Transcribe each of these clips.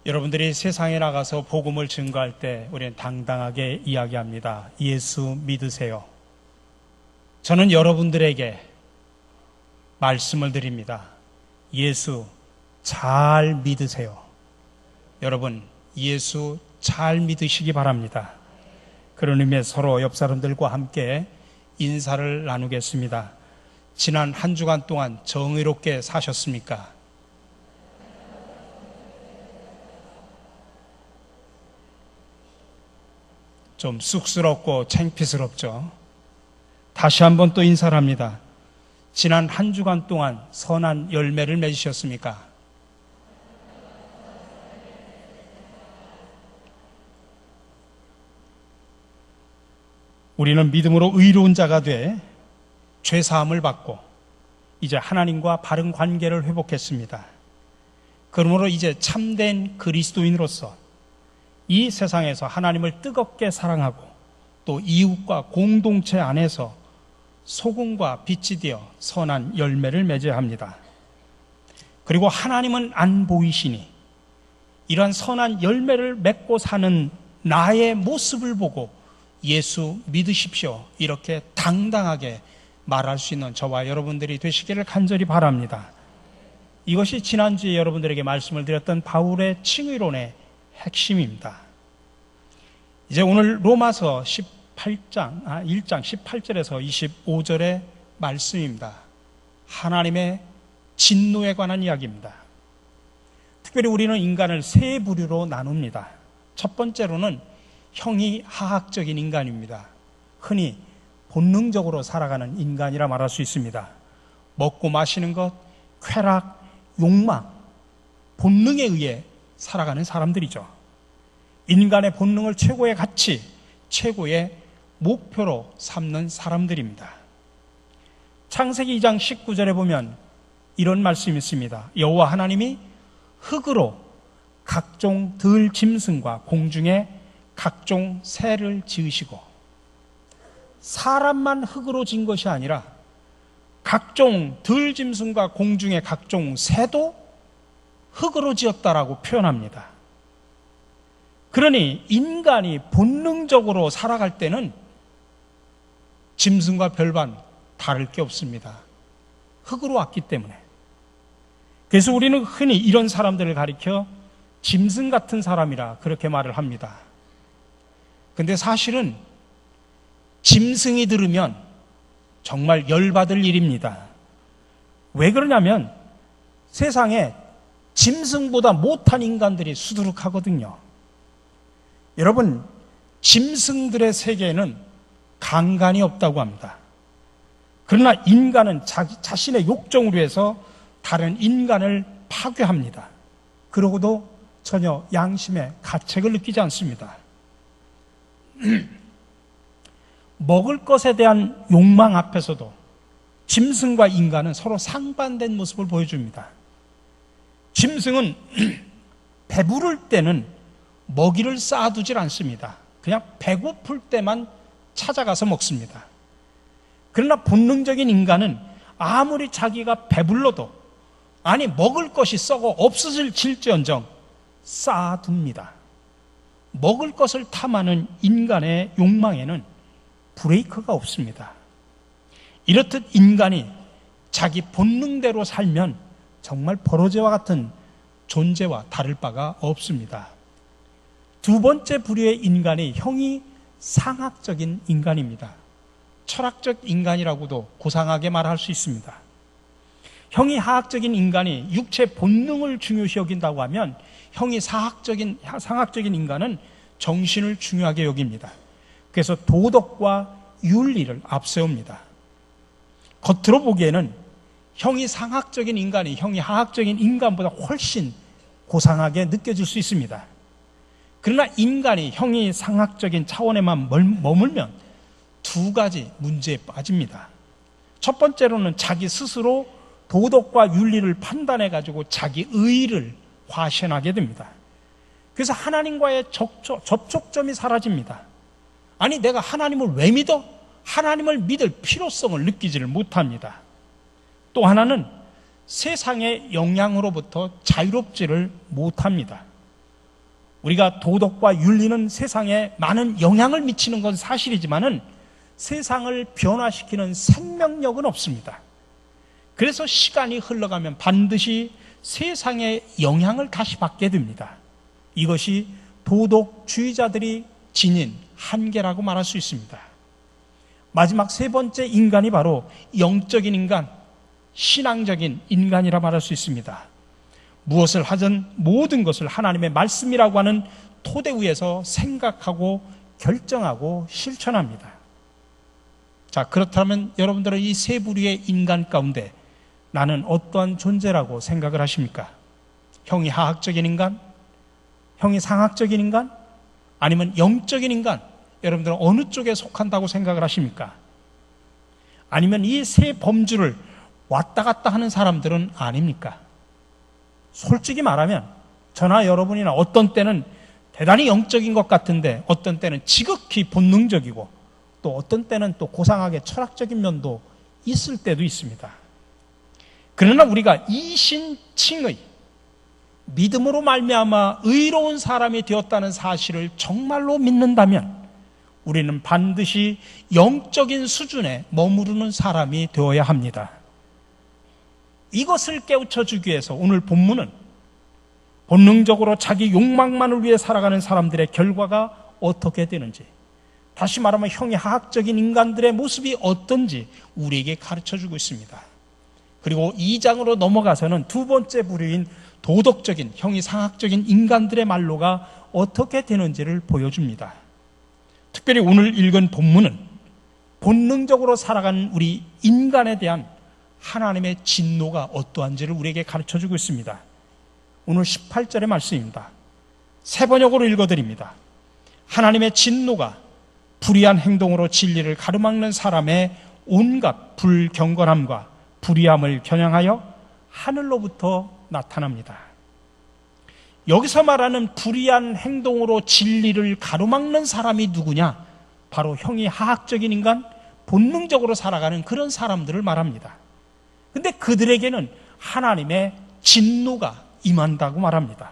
여러분들이 세상에 나가서 복음을 증거할 때 우리는 당당하게 이야기합니다. 예수 믿으세요. 저는 여러분들에게 말씀을 드립니다. 예수 잘 믿으세요. 여러분, 예수 잘 믿으시기 바랍니다. 그런 의미에서 서로 옆 사람들과 함께 인사를 나누겠습니다. 지난 한 주간 동안 정의롭게 사셨습니까? 좀 쑥스럽고 창피스럽죠. 다시 한번 또 인사를 합니다. 지난 한 주간 동안 선한 열매를 맺으셨습니까? 우리는 믿음으로 의로운 자가 돼 죄사함을 받고 이제 하나님과 바른 관계를 회복했습니다. 그러므로 이제 참된 그리스도인으로서 이 세상에서 하나님을 뜨겁게 사랑하고 또 이웃과 공동체 안에서 소금과 빛이 되어 선한 열매를 맺어야 합니다. 그리고 하나님은 안 보이시니 이러한 선한 열매를 맺고 사는 나의 모습을 보고 예수 믿으십시오. 이렇게 당당하게 말할 수 있는 저와 여러분들이 되시기를 간절히 바랍니다. 이것이 지난주에 여러분들에게 말씀을 드렸던 바울의 칭의론의 핵심입니다. 이제 오늘 로마서 1장 18절에서 25절의 말씀입니다. 하나님의 진노에 관한 이야기입니다. 특별히 우리는 인간을 세 부류로 나눕니다. 첫 번째로는 형이하학적인 인간입니다. 흔히 본능적으로 살아가는 인간이라 말할 수 있습니다. 먹고 마시는 것, 쾌락, 욕망, 본능에 의해 살아가는 사람들이죠. 인간의 본능을 최고의 가치, 최고의 목표로 삼는 사람들입니다. 창세기 2장 19절에 보면 이런 말씀이 있습니다. 여호와 하나님이 흙으로 각종 들짐승과 공중에 각종 새를 지으시고, 사람만 흙으로 지은 것이 아니라 각종 들짐승과 공중의 각종 새도 흙으로 지었다라고 표현합니다. 그러니 인간이 본능적으로 살아갈 때는 짐승과 별반 다를 게 없습니다. 흙으로 왔기 때문에. 그래서 우리는 흔히 이런 사람들을 가리켜 짐승 같은 사람이라 그렇게 말을 합니다. 근데 사실은 짐승이 들으면 정말 열받을 일입니다. 왜 그러냐면 세상에 짐승보다 못한 인간들이 수두룩하거든요. 여러분, 짐승들의 세계에는 강간이 없다고 합니다. 그러나 인간은 자신의 욕정으로 해서 다른 인간을 파괴합니다. 그러고도 전혀 양심의 가책을 느끼지 않습니다. 먹을 것에 대한 욕망 앞에서도 짐승과 인간은 서로 상반된 모습을 보여줍니다. 짐승은 배부를 때는 먹이를 쌓아두질 않습니다. 그냥 배고플 때만 찾아가서 먹습니다. 그러나 본능적인 인간은 아무리 자기가 배불러도, 아니 먹을 것이 썩어 없어질지언정 쌓아둡니다. 먹을 것을 탐하는 인간의 욕망에는 브레이크가 없습니다. 이렇듯 인간이 자기 본능대로 살면 정말 버러지와 같은 존재와 다를 바가 없습니다. 두 번째 부류의 인간이 형이상학적인 인간입니다. 철학적 인간이라고도 고상하게 말할 수 있습니다. 형이하학적인 인간이 육체 본능을 중요시 여긴다고 하면 형이상학적인 인간은 정신을 중요하게 여깁니다. 그래서 도덕과 윤리를 앞세웁니다. 겉으로 보기에는 형이상학적인 인간이 형이하학적인 인간보다 훨씬 고상하게 느껴질 수 있습니다. 그러나 인간이 형이상학적인 차원에만 머물면 두 가지 문제에 빠집니다. 첫 번째로는 자기 스스로 도덕과 윤리를 판단해가지고 자기 의의를 과시하게 됩니다. 그래서 하나님과의 접촉점이 사라집니다. 아니 내가 하나님을 왜 믿어? 하나님을 믿을 필요성을 느끼지를 못합니다. 또 하나는 세상의 영향으로부터 자유롭지를 못합니다. 우리가 도덕과 윤리는 세상에 많은 영향을 미치는 건 사실이지만은 세상을 변화시키는 생명력은 없습니다. 그래서 시간이 흘러가면 반드시 세상의 영향을 다시 받게 됩니다. 이것이 도덕주의자들이 지닌 한계라고 말할 수 있습니다. 마지막 세 번째 인간이 바로 영적인 인간, 신앙적인 인간이라 말할 수 있습니다. 무엇을 하든 모든 것을 하나님의 말씀이라고 하는 토대 위에서 생각하고 결정하고 실천합니다. 자, 그렇다면 여러분들은 이 세 부류의 인간 가운데 나는 어떠한 존재라고 생각을 하십니까? 형이 하학적인 인간? 형이 상학적인 인간? 아니면 영적인 인간? 여러분들은 어느 쪽에 속한다고 생각을 하십니까? 아니면 이 세 범주를 왔다 갔다 하는 사람들은 아닙니까? 솔직히 말하면 저나 여러분이나 어떤 때는 대단히 영적인 것 같은데 어떤 때는 지극히 본능적이고 또 어떤 때는 또 고상하게 철학적인 면도 있을 때도 있습니다. 그러나 우리가 이신칭의 믿음으로 말미암아 의로운 사람이 되었다는 사실을 정말로 믿는다면 우리는 반드시 영적인 수준에 머무르는 사람이 되어야 합니다. 이것을 깨우쳐주기 위해서 오늘 본문은 본능적으로 자기 욕망만을 위해 살아가는 사람들의 결과가 어떻게 되는지, 다시 말하면 형이 하학적인 인간들의 모습이 어떤지 우리에게 가르쳐주고 있습니다. 그리고 2장으로 넘어가서는 두 번째 부류인 도덕적인, 형이 상학적인 인간들의 말로가 어떻게 되는지를 보여줍니다. 특별히 오늘 읽은 본문은 본능적으로 살아가는 우리 인간에 대한 하나님의 진노가 어떠한지를 우리에게 가르쳐주고 있습니다. 오늘 18절의 말씀입니다. 세 번역으로 읽어드립니다. 하나님의 진노가 불의한 행동으로 진리를 가로막는 사람의 온갖 불경건함과 불의함을 겨냥하여 하늘로부터 나타납니다. 여기서 말하는 불의한 행동으로 진리를 가로막는 사람이 누구냐? 바로 형이 하학적인 인간, 본능적으로 살아가는 그런 사람들을 말합니다. 근데 그들에게는 하나님의 진노가 임한다고 말합니다.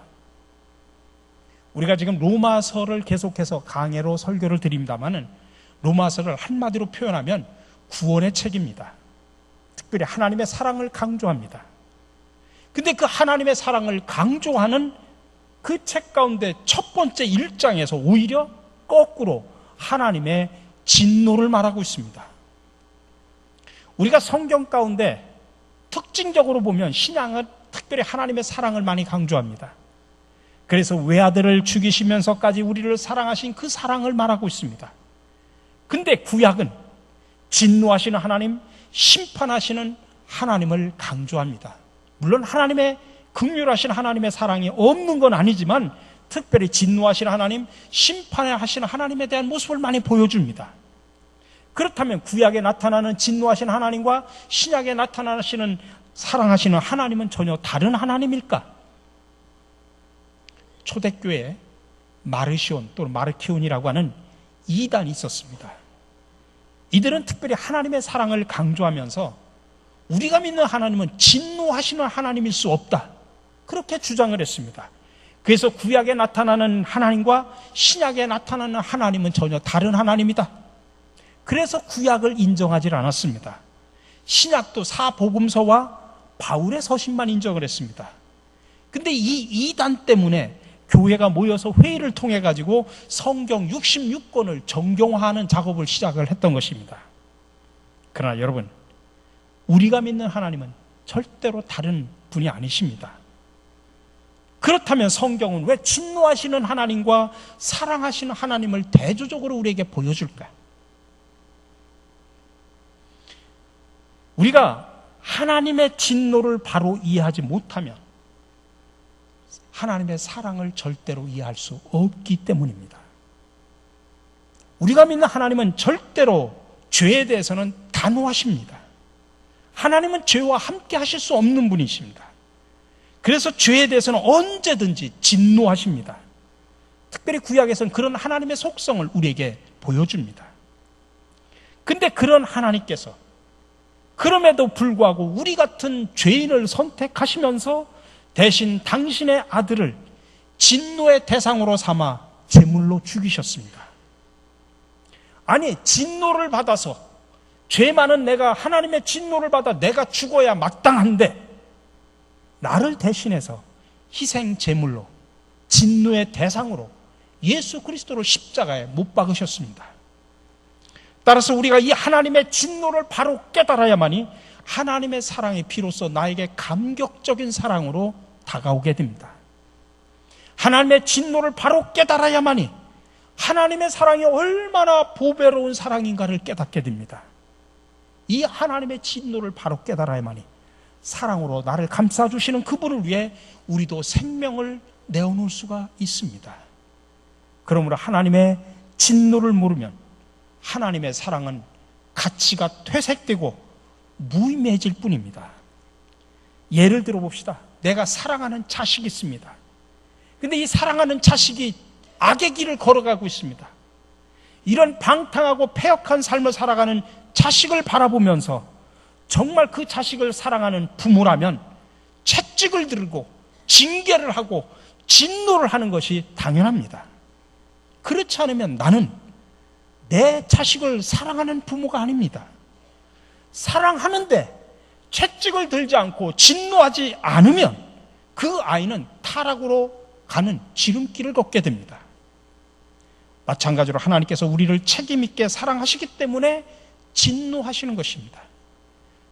우리가 지금 로마서를 계속해서 강해로 설교를 드립니다마는 로마서를 한마디로 표현하면 구원의 책입니다. 특별히 하나님의 사랑을 강조합니다. 근데 그 하나님의 사랑을 강조하는 그 책 가운데 첫 번째 1장에서 오히려 거꾸로 하나님의 진노를 말하고 있습니다. 우리가 성경 가운데 특징적으로 보면 신앙은 특별히 하나님의 사랑을 많이 강조합니다. 그래서 외아들을 죽이시면서까지 우리를 사랑하신 그 사랑을 말하고 있습니다. 근데 구약은 진노하시는 하나님, 심판하시는 하나님을 강조합니다. 물론 하나님의 긍휼하신 하나님의 사랑이 없는 건 아니지만 특별히 진노하시는 하나님, 심판하시는 하나님에 대한 모습을 많이 보여줍니다. 그렇다면 구약에 나타나는 진노하시는 하나님과 신약에 나타나시는 사랑하시는 하나님은 전혀 다른 하나님일까? 초대교회에 마르시온 또는 마르키온이라고 하는 이단이 있었습니다. 이들은 특별히 하나님의 사랑을 강조하면서 우리가 믿는 하나님은 진노하시는 하나님일 수 없다, 그렇게 주장을 했습니다. 그래서 구약에 나타나는 하나님과 신약에 나타나는 하나님은 전혀 다른 하나님이다. 그래서 구약을 인정하지 않았습니다. 신약도 사복음서와 바울의 서신만 인정을 했습니다. 근데 이 이단 때문에 교회가 모여서 회의를 통해 가지고 성경 66권을 정경화하는 작업을 시작을 했던 것입니다. 그러나 여러분, 우리가 믿는 하나님은 절대로 다른 분이 아니십니다. 그렇다면 성경은 왜 진노하시는 하나님과 사랑하시는 하나님을 대조적으로 우리에게 보여줄까? 우리가 하나님의 진노를 바로 이해하지 못하면 하나님의 사랑을 절대로 이해할 수 없기 때문입니다. 우리가 믿는 하나님은 절대로 죄에 대해서는 단호하십니다. 하나님은 죄와 함께 하실 수 없는 분이십니다. 그래서 죄에 대해서는 언제든지 진노하십니다. 특별히 구약에서는 그런 하나님의 속성을 우리에게 보여줍니다. 근데 그런 하나님께서 그럼에도 불구하고 우리 같은 죄인을 선택하시면서 대신 당신의 아들을 진노의 대상으로 삼아 제물로 죽이셨습니다. 아니, 진노를 받아서, 죄 많은 내가 하나님의 진노를 받아 내가 죽어야 마땅한데 나를 대신해서 희생 제물로, 진노의 대상으로 예수 그리스도를 십자가에 못 박으셨습니다. 따라서 우리가 이 하나님의 진노를 바로 깨달아야만이 하나님의 사랑이 비로소 나에게 감격적인 사랑으로 다가오게 됩니다. 하나님의 진노를 바로 깨달아야만이 하나님의 사랑이 얼마나 보배로운 사랑인가를 깨닫게 됩니다. 이 하나님의 진노를 바로 깨달아야만이 사랑으로 나를 감싸주시는 그분을 위해 우리도 생명을 내어놓을 수가 있습니다. 그러므로 하나님의 진노를 모르면 하나님의 사랑은 가치가 퇴색되고 무의미해질 뿐입니다. 예를 들어 봅시다. 내가 사랑하는 자식이 있습니다. 근데 이 사랑하는 자식이 악의 길을 걸어가고 있습니다. 이런 방탕하고 패역한 삶을 살아가는 자식을 바라보면서 정말 그 자식을 사랑하는 부모라면 채찍을 들고 징계를 하고 진노를 하는 것이 당연합니다. 그렇지 않으면 나는 내 자식을 사랑하는 부모가 아닙니다. 사랑하는데 채찍을 들지 않고 진노하지 않으면 그 아이는 타락으로 가는 지름길을 걷게 됩니다. 마찬가지로 하나님께서 우리를 책임있게 사랑하시기 때문에 진노하시는 것입니다.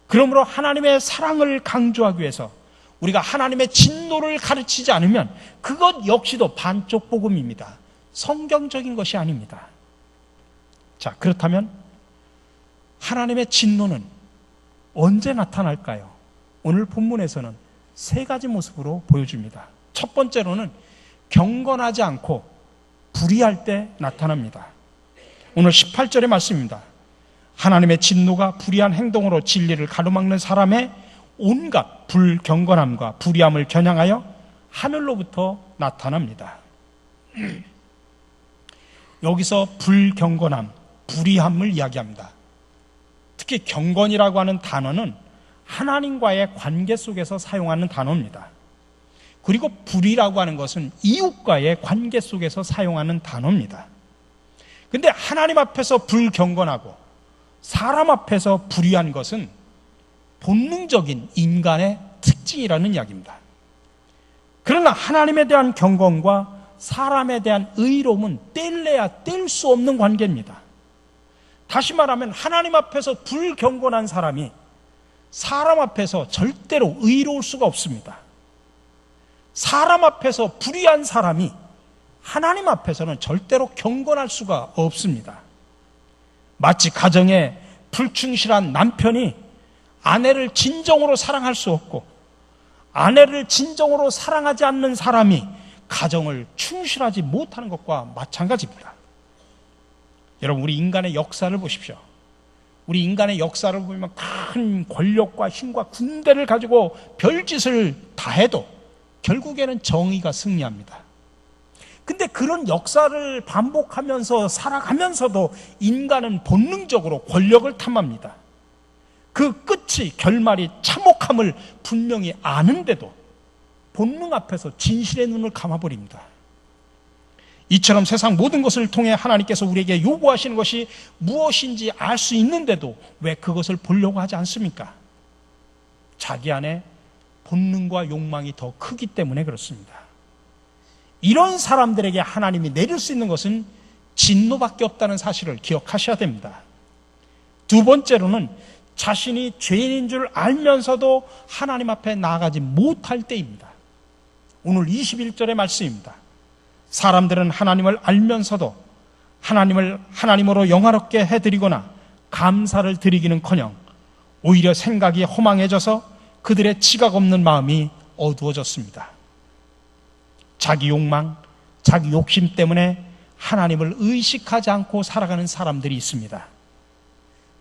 그러므로 하나님의 사랑을 강조하기 위해서 우리가 하나님의 진노를 가르치지 않으면 그것 역시도 반쪽 복음입니다. 성경적인 것이 아닙니다. 자, 그렇다면 하나님의 진노는 언제 나타날까요? 오늘 본문에서는 세 가지 모습으로 보여줍니다. 첫 번째로는 경건하지 않고 불의할 때 나타납니다. 오늘 18절의 말씀입니다. 하나님의 진노가 불의한 행동으로 진리를 가로막는 사람의 온갖 불경건함과 불의함을 겨냥하여 하늘로부터 나타납니다. 여기서 불경건함, 불의함을 이야기합니다. 특히 경건이라고 하는 단어는 하나님과의 관계 속에서 사용하는 단어입니다. 그리고 불의라고 하는 것은 이웃과의 관계 속에서 사용하는 단어입니다. 근데 하나님 앞에서 불경건하고 사람 앞에서 불의한 것은 본능적인 인간의 특징이라는 이야기입니다. 그러나 하나님에 대한 경건과 사람에 대한 의로움은 뗄래야 뗄 수 없는 관계입니다. 다시 말하면 하나님 앞에서 불경건한 사람이 사람 앞에서 절대로 의로울 수가 없습니다. 사람 앞에서 불의한 사람이 하나님 앞에서는 절대로 경건할 수가 없습니다. 마치 가정에 불충실한 남편이 아내를 진정으로 사랑할 수 없고 아내를 진정으로 사랑하지 않는 사람이 가정을 충실하지 못하는 것과 마찬가지입니다. 여러분, 우리 인간의 역사를 보십시오. 우리 인간의 역사를 보면 큰 권력과 힘과 군대를 가지고 별짓을 다 해도 결국에는 정의가 승리합니다. 근데 그런 역사를 반복하면서 살아가면서도 인간은 본능적으로 권력을 탐합니다. 그 끝이 결말이 참혹함을 분명히 아는데도 본능 앞에서 진실의 눈을 감아버립니다. 이처럼 세상 모든 것을 통해 하나님께서 우리에게 요구하시는 것이 무엇인지 알 수 있는데도 왜 그것을 보려고 하지 않습니까? 자기 안에 본능과 욕망이 더 크기 때문에 그렇습니다. 이런 사람들에게 하나님이 내릴 수 있는 것은 진노밖에 없다는 사실을 기억하셔야 됩니다. 두 번째로는 자신이 죄인인 줄 알면서도 하나님 앞에 나아가지 못할 때입니다. 오늘 21절의 말씀입니다. 사람들은 하나님을 알면서도 하나님을 하나님으로 영화롭게 해드리거나 감사를 드리기는커녕 오히려 생각이 허망해져서 그들의 지각 없는 마음이 어두워졌습니다. 자기 욕망, 자기 욕심 때문에 하나님을 의식하지 않고 살아가는 사람들이 있습니다.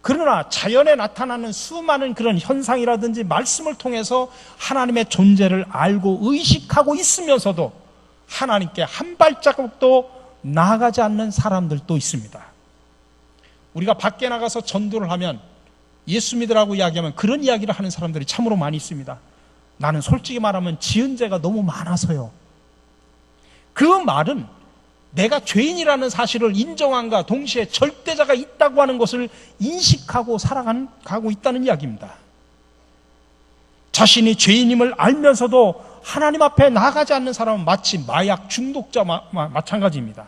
그러나 자연에 나타나는 수많은 그런 현상이라든지 말씀을 통해서 하나님의 존재를 알고 의식하고 있으면서도 하나님께 한 발자국도 나아가지 않는 사람들도 있습니다. 우리가 밖에 나가서 전도를 하면 예수 믿으라고 이야기하면 그런 이야기를 하는 사람들이 참으로 많이 있습니다. 나는 솔직히 말하면 지은 죄가 너무 많아서요. 그 말은 내가 죄인이라는 사실을 인정함과 동시에 절대자가 있다고 하는 것을 인식하고 살아가고 있다는 이야기입니다. 자신이 죄인임을 알면서도 하나님 앞에 나가지 않는 사람은 마치 마약 중독자와 마찬가지입니다.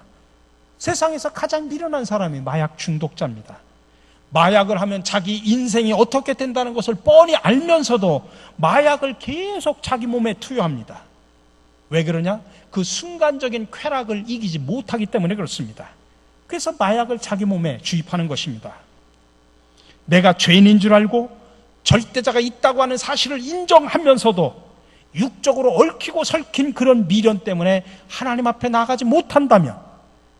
세상에서 가장 미련한 사람이 마약 중독자입니다. 마약을 하면 자기 인생이 어떻게 된다는 것을 뻔히 알면서도 마약을 계속 자기 몸에 투여합니다. 왜 그러냐? 그 순간적인 쾌락을 이기지 못하기 때문에 그렇습니다. 그래서 마약을 자기 몸에 주입하는 것입니다. 내가 죄인인 줄 알고 절대자가 있다고 하는 사실을 인정하면서도 육적으로 얽히고 설킨 그런 미련 때문에 하나님 앞에 나가지 못한다면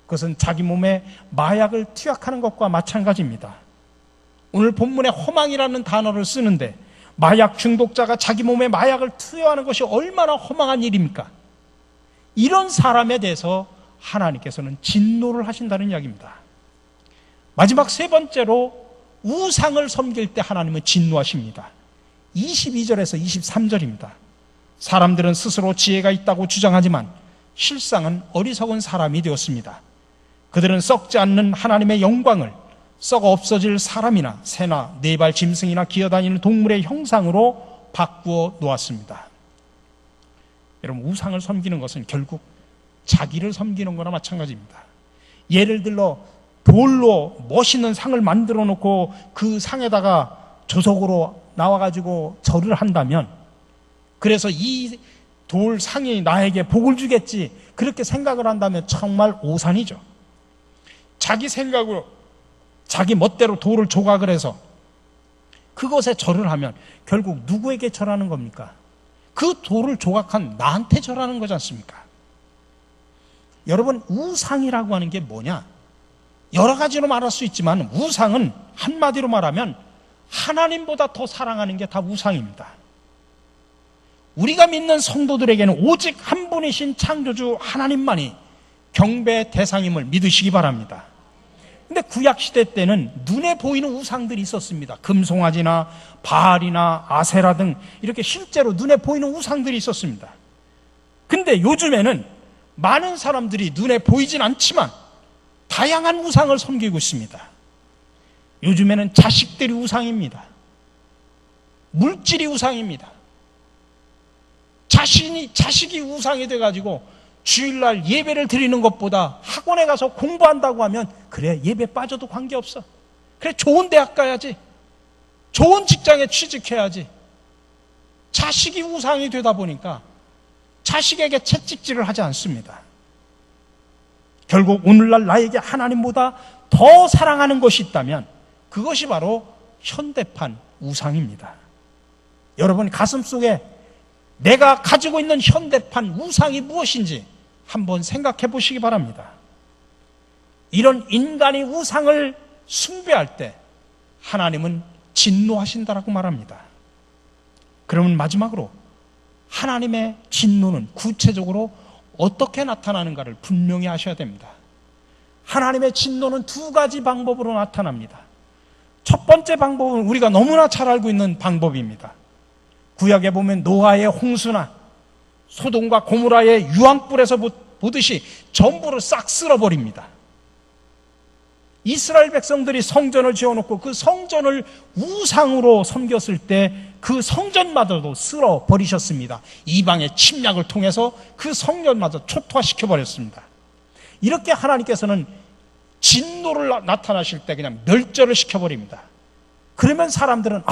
그것은 자기 몸에 마약을 투약하는 것과 마찬가지입니다. 오늘 본문에 허망이라는 단어를 쓰는데 마약 중독자가 자기 몸에 마약을 투여하는 것이 얼마나 허망한 일입니까? 이런 사람에 대해서 하나님께서는 진노를 하신다는 이야기입니다. 마지막 세 번째로 우상을 섬길 때 하나님은 진노하십니다. 22절에서 23절입니다. 사람들은 스스로 지혜가 있다고 주장하지만 실상은 어리석은 사람이 되었습니다. 그들은 썩지 않는 하나님의 영광을 썩어 없어질 사람이나 새나 네발 짐승이나 기어다니는 동물의 형상으로 바꾸어 놓았습니다. 여러분, 우상을 섬기는 것은 결국 자기를 섬기는 거나 마찬가지입니다. 예를 들어 돌로 멋있는 상을 만들어 놓고 그 상에다가 조석으로 나와가지고 절을 한다면, 그래서 이 돌 상이 나에게 복을 주겠지 그렇게 생각을 한다면 정말 오산이죠. 자기 생각으로 자기 멋대로 돌을 조각을 해서 그것에 절을 하면 결국 누구에게 절하는 겁니까? 그 돌을 조각한 나한테 절하는 거지 않습니까? 여러분, 우상이라고 하는 게 뭐냐? 여러 가지로 말할 수 있지만 우상은 한마디로 말하면 하나님보다 더 사랑하는 게 다 우상입니다. 우리가 믿는 성도들에게는 오직 한 분이신 창조주 하나님만이 경배의 대상임을 믿으시기 바랍니다. 근데 구약시대 때는 눈에 보이는 우상들이 있었습니다. 금송아지나 바알이나 아세라 등 이렇게 실제로 눈에 보이는 우상들이 있었습니다. 근데 요즘에는 많은 사람들이 눈에 보이진 않지만 다양한 우상을 섬기고 있습니다. 요즘에는 자식들이 우상입니다. 물질이 우상입니다. 자식이 우상이 돼가지고 주일날 예배를 드리는 것보다 학원에 가서 공부한다고 하면 그래, 예배 빠져도 관계없어. 그래, 좋은 대학 가야지. 좋은 직장에 취직해야지. 자식이 우상이 되다 보니까 자식에게 채찍질을 하지 않습니다. 결국 오늘날 나에게 하나님보다 더 사랑하는 것이 있다면 그것이 바로 현대판 우상입니다. 여러분 가슴속에 내가 가지고 있는 현대판 우상이 무엇인지 한번 생각해 보시기 바랍니다. 이런 인간이 우상을 숭배할 때 하나님은 진노하신다라고 말합니다. 그러면 마지막으로 하나님의 진노는 구체적으로 어떻게 나타나는가를 분명히 아셔야 됩니다. 하나님의 진노는 두 가지 방법으로 나타납니다. 첫 번째 방법은 우리가 너무나 잘 알고 있는 방법입니다. 구약에 보면 노아의 홍수나 소돔과 고모라의 유황불에서 보듯이 전부를 싹 쓸어버립니다. 이스라엘 백성들이 성전을 지어놓고 그 성전을 우상으로 섬겼을 때 그 성전마저도 쓸어버리셨습니다. 이방의 침략을 통해서 그 성전마저 초토화시켜버렸습니다. 이렇게 하나님께서는 진노를 나타나실 때 그냥 멸절을 시켜버립니다. 그러면 사람들은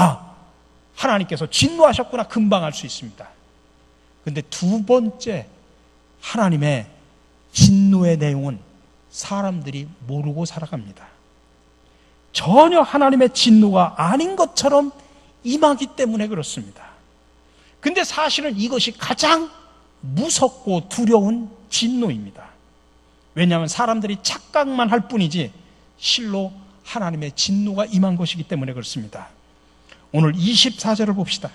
하나님께서 진노하셨구나 금방 알 수 있습니다. 그런데 두 번째 하나님의 진노의 내용은 사람들이 모르고 살아갑니다. 전혀 하나님의 진노가 아닌 것처럼 임하기 때문에 그렇습니다. 근데 사실은 이것이 가장 무섭고 두려운 진노입니다. 왜냐하면 사람들이 착각만 할 뿐이지 실로 하나님의 진노가 임한 것이기 때문에 그렇습니다. 오늘 24절을 봅시다.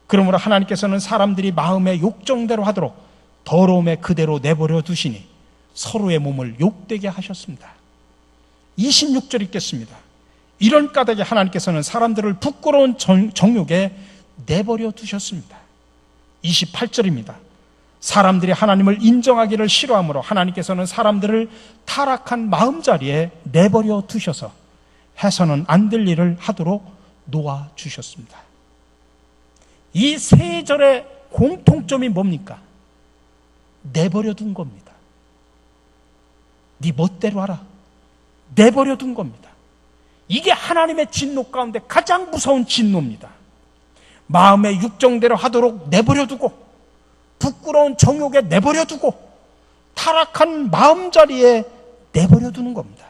그러므로 하나님께서는 사람들이 마음의 욕정대로 하도록 더러움에 그대로 내버려 두시니 서로의 몸을 욕되게 하셨습니다. 26절 읽겠습니다. 이런 까닭에 하나님께서는 사람들을 부끄러운 정욕에 내버려 두셨습니다. 28절입니다. 사람들이 하나님을 인정하기를 싫어하므로 하나님께서는 사람들을 타락한 마음자리에 내버려 두셔서 해서는 안 될 일을 하도록 놓아주셨습니다. 이 세 절의 공통점이 뭡니까? 내버려 둔 겁니다. 네 멋대로 하라. 내버려 둔 겁니다. 이게 하나님의 진노 가운데 가장 무서운 진노입니다. 마음의 육정대로 하도록 내버려 두고, 부끄러운 정욕에 내버려 두고, 타락한 마음자리에 내버려 두는 겁니다.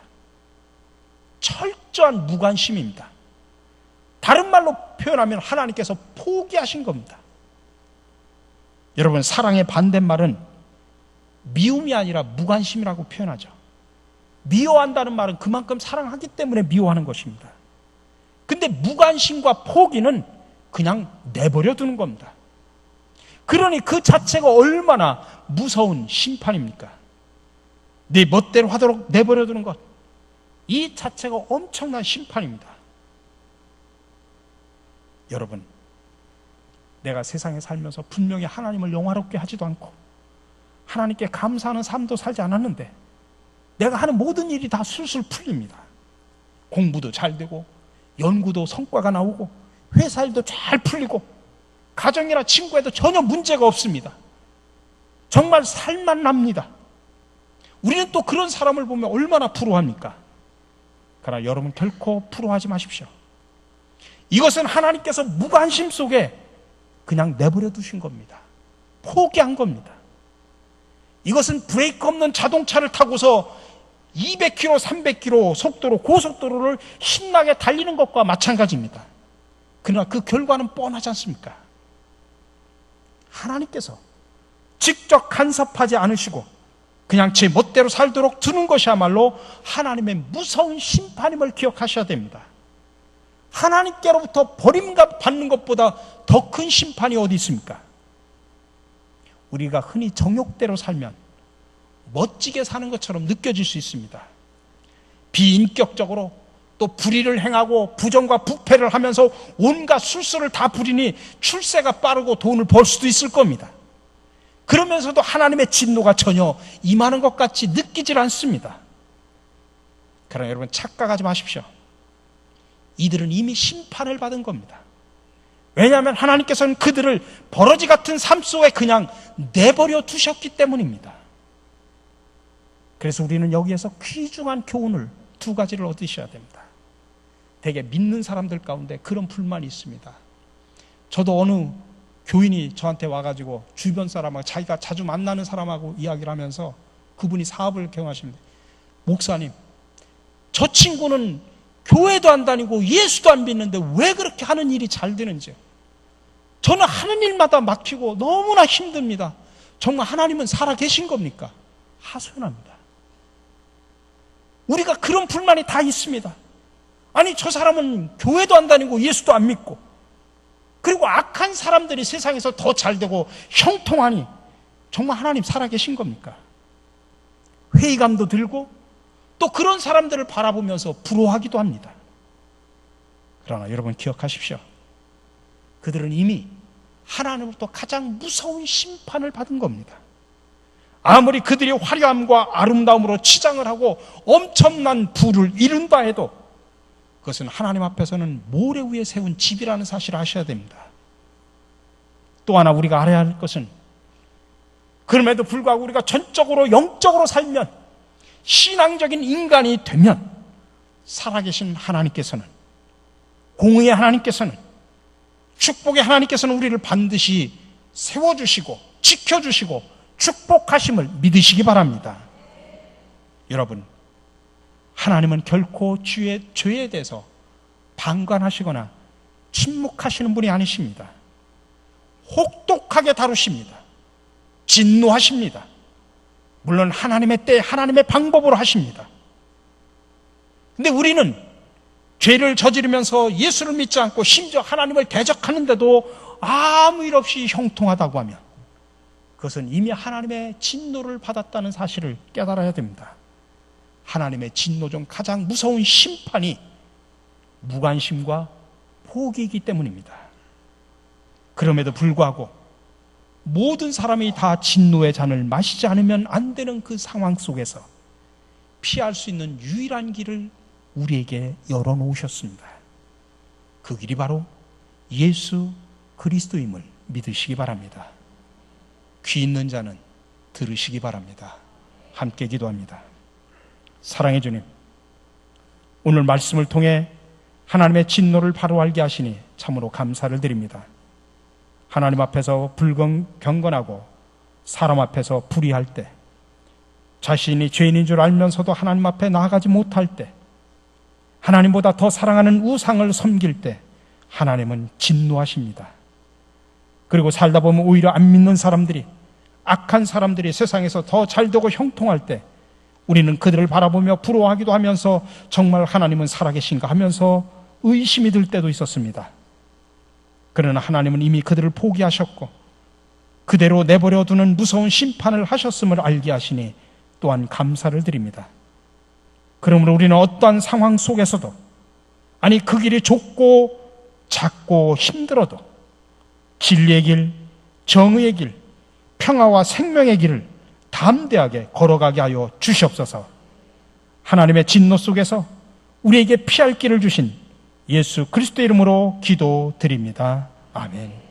철저한 무관심입니다. 다른 말로 표현하면 하나님께서 포기하신 겁니다. 여러분, 사랑의 반대말은 미움이 아니라 무관심이라고 표현하죠. 미워한다는 말은 그만큼 사랑하기 때문에 미워하는 것입니다. 근데 무관심과 포기는 그냥 내버려 두는 겁니다. 그러니 그 자체가 얼마나 무서운 심판입니까? 네 멋대로 하도록 내버려 두는 것, 이 자체가 엄청난 심판입니다. 여러분, 내가 세상에 살면서 분명히 하나님을 영화롭게 하지도 않고 하나님께 감사하는 삶도 살지 않았는데 내가 하는 모든 일이 다 술술 풀립니다. 공부도 잘 되고, 연구도 성과가 나오고, 회사 일도 잘 풀리고, 가정이나 친구에도 전혀 문제가 없습니다. 정말 살만납니다. 우리는 또 그런 사람을 보면 얼마나 부러워합니까? 그러나 여러분, 결코 부러워하지 마십시오. 이것은 하나님께서 무관심 속에 그냥 내버려 두신 겁니다. 포기한 겁니다. 이것은 브레이크 없는 자동차를 타고서 200km, 300km 속도로 고속도로를 신나게 달리는 것과 마찬가지입니다. 그러나 그 결과는 뻔하지 않습니까? 하나님께서 직접 간섭하지 않으시고 그냥 제 멋대로 살도록 두는 것이야말로 하나님의 무서운 심판임을 기억하셔야 됩니다. 하나님께로부터 버림받는 것보다 더 큰 심판이 어디 있습니까? 우리가 흔히 정욕대로 살면 멋지게 사는 것처럼 느껴질 수 있습니다. 비인격적으로 또 불의를 행하고 부정과 부패를 하면서 온갖 술수를 다 부리니 출세가 빠르고 돈을 벌 수도 있을 겁니다. 그러면서도 하나님의 진노가 전혀 임하는 것 같이 느끼질 않습니다. 그러나 여러분, 착각하지 마십시오. 이들은 이미 심판을 받은 겁니다. 왜냐하면 하나님께서는 그들을 버러지 같은 삶 속에 그냥 내버려 두셨기 때문입니다. 그래서 우리는 여기에서 귀중한 교훈을 두 가지를 얻으셔야 됩니다. 되게 믿는 사람들 가운데 그런 불만이 있습니다. 저도 어느 교인이 저한테 와가지고 주변 사람하고 자기가 자주 만나는 사람하고 이야기를 하면서 그분이 사업을 경영하십니다. 목사님, 저 친구는 교회도 안 다니고 예수도 안 믿는데 왜 그렇게 하는 일이 잘 되는지요? 저는 하는 일마다 막히고 너무나 힘듭니다. 정말 하나님은 살아계신 겁니까? 하소연합니다. 우리가 그런 불만이 다 있습니다. 아니, 저 사람은 교회도 안 다니고 예수도 안 믿고, 그리고 악한 사람들이 세상에서 더 잘되고 형통하니 정말 하나님 살아계신 겁니까? 회의감도 들고 또 그런 사람들을 바라보면서 부러워하기도 합니다. 그러나 여러분, 기억하십시오. 그들은 이미 하나님으로부터 가장 무서운 심판을 받은 겁니다. 아무리 그들이 화려함과 아름다움으로 치장을 하고 엄청난 부를 이룬다 해도 그것은 하나님 앞에서는 모래 위에 세운 집이라는 사실을 아셔야 됩니다. 또 하나 우리가 알아야 할 것은, 그럼에도 불구하고 우리가 전적으로 영적으로 살면, 신앙적인 인간이 되면 살아계신 하나님께서는, 공의의 하나님께서는, 축복의 하나님께서는 우리를 반드시 세워주시고 지켜주시고 축복하심을 믿으시기 바랍니다. 여러분, 하나님은 결코 죄에 대해서 방관하시거나 침묵하시는 분이 아니십니다. 혹독하게 다루십니다. 진노하십니다. 물론 하나님의 때, 하나님의 방법으로 하십니다. 근데 우리는 죄를 저지르면서 예수를 믿지 않고 심지어 하나님을 대적하는데도 아무 일 없이 형통하다고 하면 그것은 이미 하나님의 진노를 받았다는 사실을 깨달아야 됩니다. 하나님의 진노 중 가장 무서운 심판이 무관심과 포기이기 때문입니다. 그럼에도 불구하고 모든 사람이 다 진노의 잔을 마시지 않으면 안 되는 그 상황 속에서 피할 수 있는 유일한 길을 우리에게 열어놓으셨습니다. 그 길이 바로 예수 그리스도임을 믿으시기 바랍니다. 귀 있는 자는 들으시기 바랍니다. 함께 기도합니다. 사랑의 주님, 오늘 말씀을 통해 하나님의 진노를 바로 알게 하시니 참으로 감사를 드립니다. 하나님 앞에서 불경건하고 사람 앞에서 불의할 때, 자신이 죄인인 줄 알면서도 하나님 앞에 나아가지 못할 때, 하나님보다 더 사랑하는 우상을 섬길 때 하나님은 진노하십니다. 그리고 살다 보면 오히려 안 믿는 사람들이, 악한 사람들이 세상에서 더 잘되고 형통할 때 우리는 그들을 바라보며 부러워하기도 하면서 정말 하나님은 살아계신가 하면서 의심이 들 때도 있었습니다. 그러나 하나님은 이미 그들을 포기하셨고 그대로 내버려 두는 무서운 심판을 하셨음을 알게 하시니 또한 감사를 드립니다. 그러므로 우리는 어떠한 상황 속에서도, 아니 그 길이 좁고 작고 힘들어도 진리의 길, 정의의 길, 평화와 생명의 길을 담대하게 걸어가게 하여 주시옵소서. 하나님의 진노 속에서 우리에게 피할 길을 주신 예수 그리스도의 이름으로 기도드립니다. 아멘.